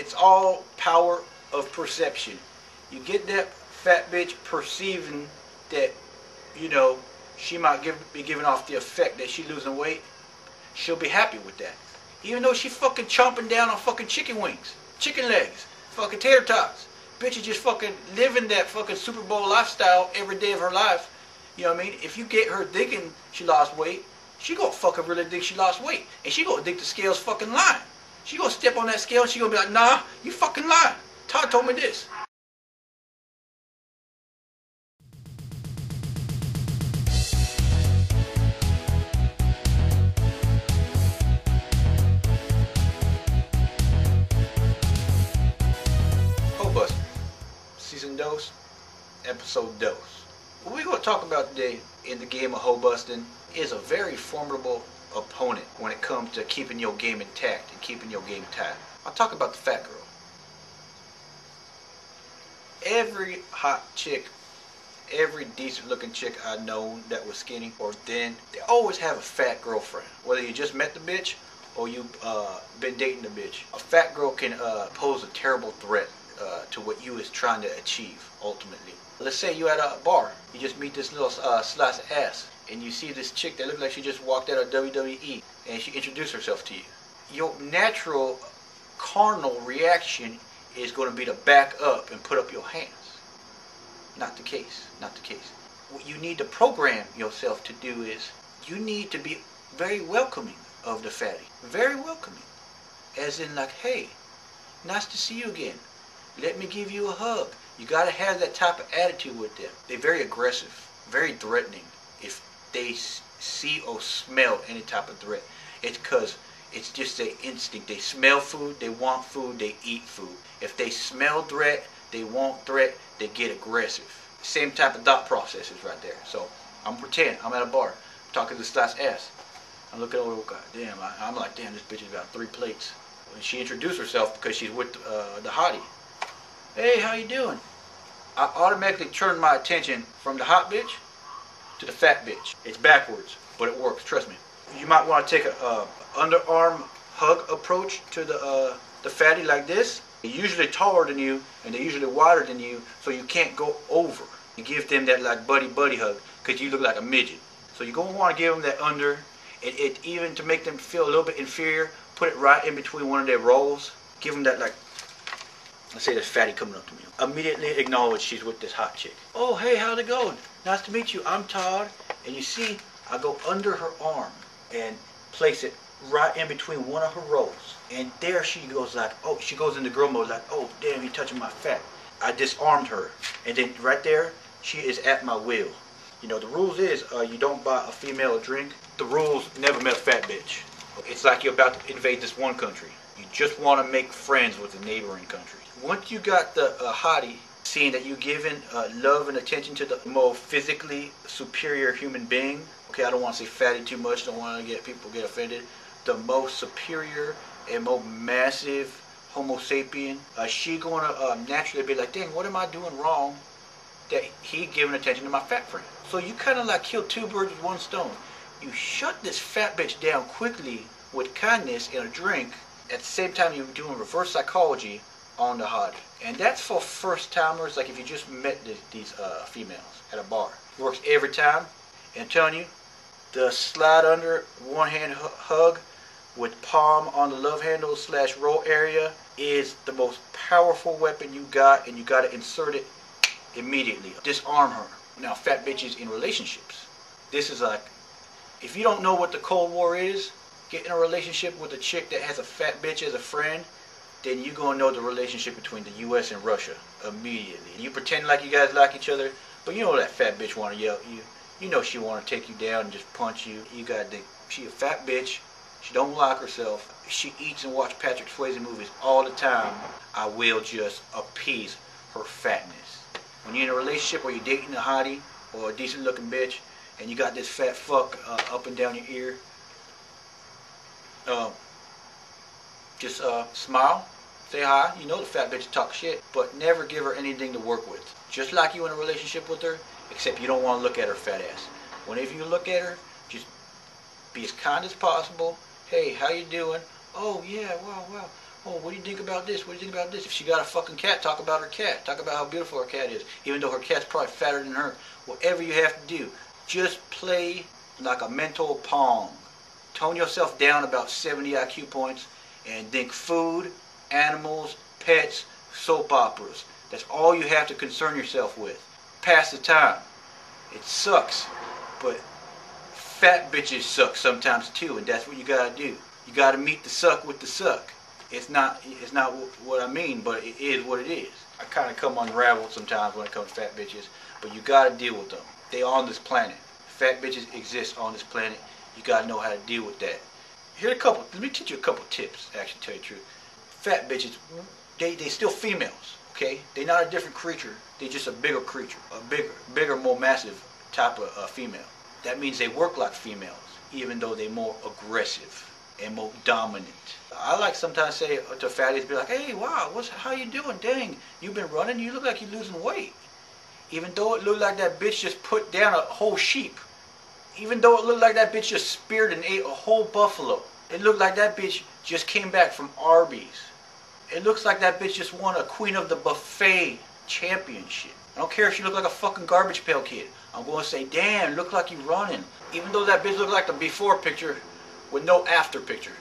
It's all power of perception. You get that fat bitch perceiving that, you know, she might be giving off the effect that she losing weight. She'll be happy with that. Even though she fucking chomping down on fucking chicken wings, chicken legs, fucking tater tots. Bitch is just fucking living that fucking Super Bowl lifestyle every day of her life. You know what I mean? If you get her thinking she lost weight, she gonna fucking really think she lost weight. And she gonna think the scale's fucking lying. She gonna step on that scale and she gonna be like, nah, you fucking lying. Todd told me this. HOEBUSTERS, season dose, episode dose. What we're going to talk about today in the game of HOEBUSTING is a very formidable opponent when it comes to keeping your game intact and keeping your game tight. I'll talk about the fat girl. Every hot chick, every decent looking chick I know that was skinny or thin, they always have a fat girlfriend. Whether you just met the bitch or you've been dating the bitch. A fat girl can pose a terrible threat to what you is trying to achieve ultimately. Let's say you at a bar, you just meet this little slice of ass, and you see this chick that looks like she just walked out of WWE, and she introduced herself to you. Your natural carnal reaction is going to be to back up and put up your hands. Not the case, not the case. What you need to program yourself to do is, you need to be very welcoming of the fatty. Very welcoming. As in like, hey, nice to see you again. Let me give you a hug. You got to have that type of attitude with them. They're very aggressive, very threatening. If they see or smell any type of threat, it's because it's just their instinct. They smell food, they want food, they eat food. If they smell threat, they want threat, they get aggressive. Same type of thought processes right there. So I'm pretending I'm at a bar, I'm talking to this guy's ass. I'm looking over, God damn, I'm like, damn, this bitch is about 3 plates. And she introduced herself because she's with the hottie. Hey, how you doing? I automatically turn my attention from the hot bitch to the fat bitch. It's backwards, but it works, trust me. You might want to take a underarm hug approach to the fatty like this. They're usually taller than you, and they're usually wider than you, so you can't go over. You give them that like buddy hug, because you look like a midget. So you're going to want to give them that under, and even to make them feel a little bit inferior, put it right in between one of their rolls. Give them that like, let's say this fatty coming up to me. Immediately acknowledge she's with this hot chick. Oh, hey, how's it going? Nice to meet you. I'm Todd. And you see, I go under her arm and place it right in between one of her rolls. And there she goes like, oh, she goes into girl mode like, oh, damn, you touching my fat. I disarmed her. And then right there, she is at my will. You know, the rules is you don't buy a female a drink. The rules never met a fat bitch. It's like you're about to invade this one country. You just want to make friends with the neighboring countries. Once you got the hottie seeing that you're giving love and attention to the more physically superior human being, okay, I don't want to say fatty too much, don't want to get people get offended, the most superior and more massive homo sapien, she going to naturally be like, dang, what am I doing wrong that he giving attention to my fat friend? So you kind of like kill 2 birds with 1 stone. You shut this fat bitch down quickly with kindness in a drink. At the same time, you're doing reverse psychology on the hottie. And that's for first timers, like if you just met these females at a bar. It works every time. And I'm telling you, the slide under, one hand hug with palm on the love handle / roll area is the most powerful weapon you got, and you got to insert it immediately. Disarm her. Now, fat bitches in relationships. This is like, if you don't know what the Cold War is, get in a relationship with a chick that has a fat bitch as a friend, then you're going to know the relationship between the U.S. and Russia immediately. You pretend like you guys like each other, but you know that fat bitch want to yell at you. You know she want to take you down and just punch you. You got to think, she a fat bitch. She don't like herself. She eats and watch Patrick Swayze movies all the time. I will just appease her fatness. When you're in a relationship or you're dating a hottie or a decent looking bitch, and you got this fat fuck up and down your ear, just smile, say hi. You know the fat bitch talk shit, but never give her anything to work with. Just like you in a relationship with her, except you don't want to look at her fat ass. Whenever you look at her, just be as kind as possible. Hey, how you doing? Oh yeah, wow. Oh, what do you think about this? What do you think about this? If she got a fucking cat, talk about her cat. Talk about how beautiful her cat is. Even though her cat's probably fatter than her. Whatever you have to do, just play like a mental pong. Tone yourself down about 70 IQ points and think food, animals, pets, soap operas. That's all you have to concern yourself with. Pass the time. It sucks, but fat bitches suck sometimes too, and that's what you gotta do. You gotta meet the suck with the suck. It's not what I mean, but it is what it is. I kind of come unraveled sometimes when it comes to fat bitches, but you gotta deal with them. They on this planet. Fat bitches exist on this planet. You gotta know how to deal with that. Here are a couple. Let me teach you a couple tips. Actually, tell you the truth. Fat bitches, they still females. Okay, they're not a different creature. They're just a bigger creature, a bigger, more massive type of female. That means they work like females, even though they're more aggressive and more dominant. I like sometimes say to fatties, be like, hey, wow, how you doing? Dang, you been running? You look like you're losing weight. Even though it looked like that bitch just put down a whole sheep. Even though it looked like that bitch just speared and ate a whole buffalo. It looked like that bitch just came back from Arby's. It looks like that bitch just won a Queen of the Buffet championship. I don't care if she looked like a fucking garbage pail kid. I'm going to say, damn, look like you running. Even though that bitch looked like the before picture with no after picture.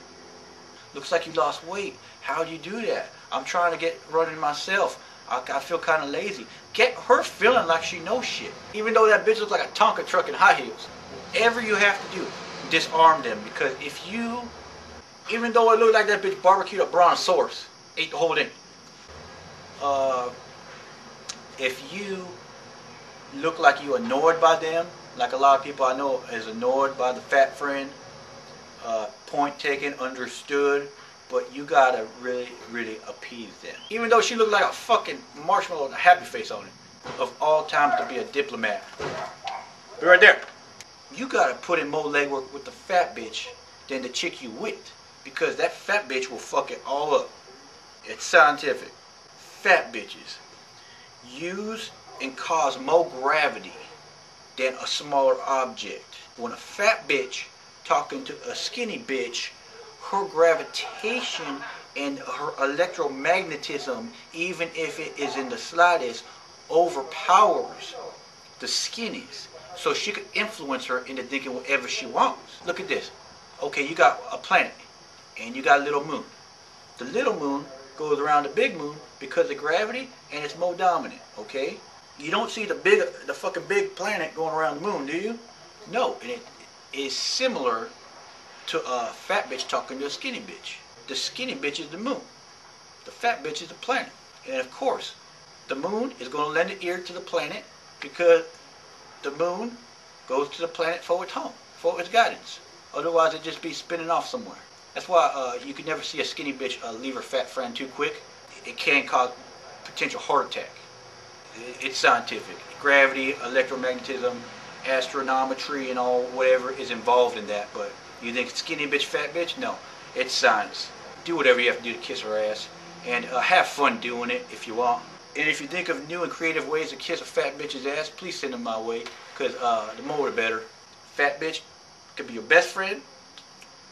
Looks like you lost weight. How do you do that? I'm trying to get running myself. I feel kind of lazy. Get her feeling like she knows shit. Even though that bitch looks like a Tonka truck in high heels. Whatever you have to do, disarm them. Because if you, even though it looked like that bitch barbecued a brontosaurus, ate the whole thing. If you look like you annoyed by them, like a lot of people I know is annoyed by the fat friend, point taken, understood, but you gotta really, really appease them. Even though she looked like a fucking marshmallow with a happy face on it. Of all times to be a diplomat. Be right there. You gotta put in more legwork with the fat bitch than the chick you with. Because that fat bitch will fuck it all up. It's scientific. Fat bitches use and cause more gravity than a smaller object. When a fat bitch talking to a skinny bitch, her gravitation and her electromagnetism, even if it is in the slightest, overpowers the skinnies. So she could influence her into thinking whatever she wants. Look at this. Okay, you got a planet and you got a little moon. The little moon goes around the big moon because of gravity and it's more dominant, okay? You don't see the fucking big planet going around the moon, do you? No, and it is similar to a fat bitch talking to a skinny bitch. The skinny bitch is the moon. The fat bitch is the planet. And of course, the moon is going to lend an ear to the planet because the moon goes to the planet for its home, for its guidance. Otherwise, it'd just be spinning off somewhere. That's why you could never see a skinny bitch leave her fat friend too quick. It can cause potential heart attack. It's scientific. Gravity, electromagnetism, astronometry, and all whatever is involved in that. But you think skinny bitch, fat bitch? No, it's science. Do whatever you have to do to kiss her ass, and have fun doing it if you want. And if you think of new and creative ways to kiss a fat bitch's ass, please send them my way, because the more the better. Fat bitch could be your best friend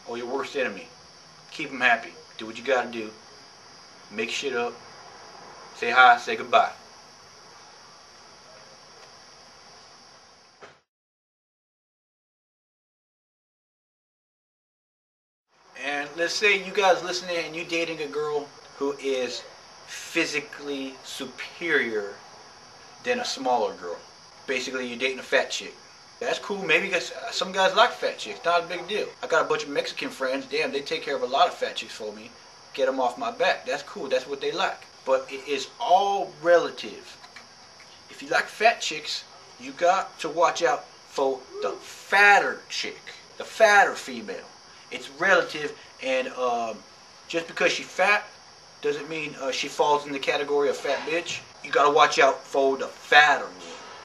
or your worst enemy. Keep them happy. Do what you gotta do. Make shit up. Say hi, say goodbye. And let's say you guys listening and you dating a girl who is physically superior than a smaller girl. Basically, you're dating a fat chick. That's cool. Maybe some guys like fat chicks. Not a big deal. I got a bunch of Mexican friends. Damn, they take care of a lot of fat chicks for me. Get them off my back. That's cool. That's what they like. But it is all relative. If you like fat chicks, you got to watch out for the fatter chick. The fatter female. It's relative, and just because she's fat doesn't mean she falls in the category of fat bitch. You gotta watch out for the fatter one.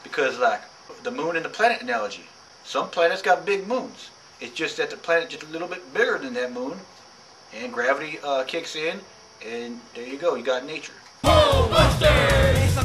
Because like the moon and the planet analogy, some planets got big moons. It's just that the planet just a little bit bigger than that moon, and gravity kicks in, and there you go, you got nature. HOEBUSTERS!